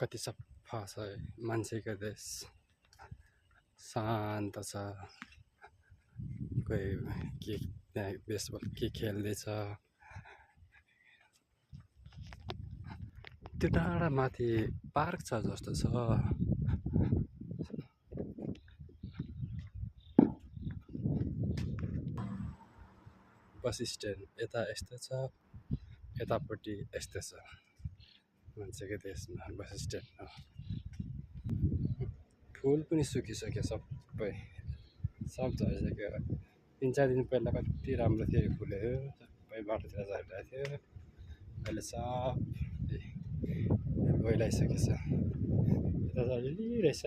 कति सफा छ मान्छेको देश शान्त छ कोही के त्यहाँ बेसबल के खेल्दैछ त्यो डाँडा माथि पार्क छ जस्तो छ बस स्ट्यान्ड यता यस्तो छ यतापट्टि यस्तो छ मान्छेको देशमा बस स्ट्यान्ड फुल पनि सुकिसक्यो सबै सब झरिसक्यो 3-4 दिन पहिला कति राम्रो थियो फुलहरू सबै बाटोतिर झरिरहेको थियो अहिले सब ओइलाइसकेछ यता झरिली रहेछ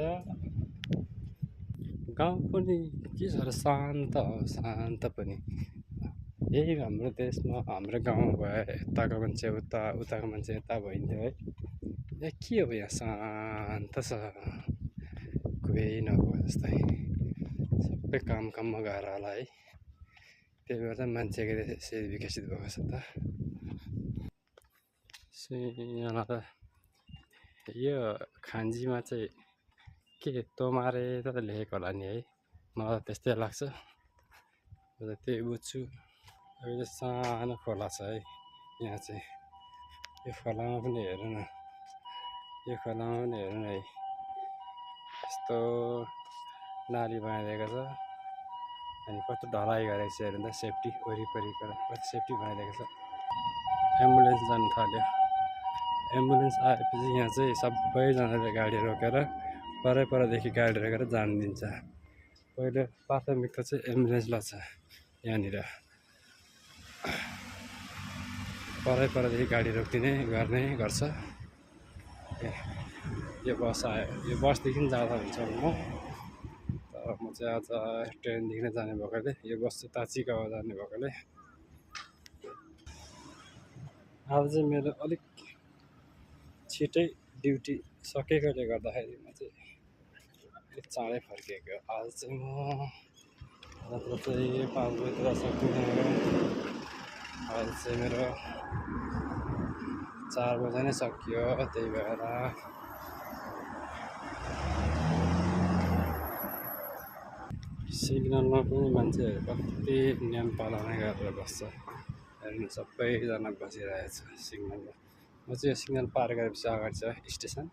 गाउँ पनि के छ र शान्त हो शान्त पनि यही हाम्रो देशमा हाम्रो गाउँ भए यताको मान्छे उता उताको मान्छे यता भइन्थ्यो है यहाँ के हो यहाँ शान्त छ कोही नभएको जस्तै सबै काममा गएर होला है त्यही भएर मान्छेको यसरी विकसित भएको छ त यो खान्जीमा चाहिँ के तोमारे त लेखेको होला नि है मलाई त्यस्तै लाग्छ त्यही बुझ्छु अहिले सानो खोला छ है यहाँ चाहिँ यो खोलामा पनि हेर्नु न यो खोलामा पनि हेर्नु न है यस्तो नाली बनाइदिएको छ अनि कस्तो ढलाइ गरेको छ हेर्नु त सेफ्टी वरिपरिको कति सेफ्टी बनाइदिएको छ एम्बुलेन्स जानु थाल्यो एम्बुलेन्स आएपछि यहाँ चाहिँ सबैजनाले गाडी रोकेर परदेखि गाडी रोकेर जान दिन्छ पहिलो प्राथमिकता चाहिँ एम्बुलेन्सलाई छ यहाँनिर परदेखि गाडी रोकिदिने गर्ने गर्छ यो बस आयो यो बसदेखि जाँदा हुन्छ म तर म चाहिँ आज ट्रेनदेखि नै जाने भएकोले यो बस चाहिँ ताचिगाउँ जाने भएकोले आज चाहिँ मेरो अलिक छिटै ड्युटी सकेकोले गर्दाखेरि म चाहिँ अलिक चाँडै फर्किएको आज चाहिँ म रात्र चाहिँ 5 बजीतिर सकिने आज चाहिँ मेरो 4 बजे नै सकियो त्यही भएर सिग्नलमा पनि मान्छेहरू कति नियम पालना गरेर बस्छ हेर्नु सबैजना बसिरहेको छ सिग्नलमा म चाहिँ यो सिग्नल पार गरेपछि अगाडि छ स्टेसन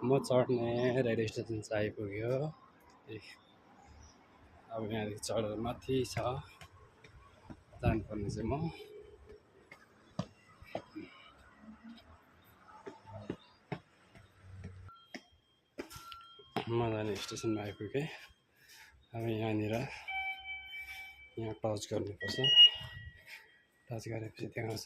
म चढ्ने रेलवे स्टेसन चाहिँ आइपुग्यो अब यहाँदेखि चढेर माथि छ जानुपर्ने चाहिँ म जाने स्टेसनमा आइपुगेँ अब यहाँनिर यहाँ टच गर्नुपर्छ टच गरेपछि देखाउँछ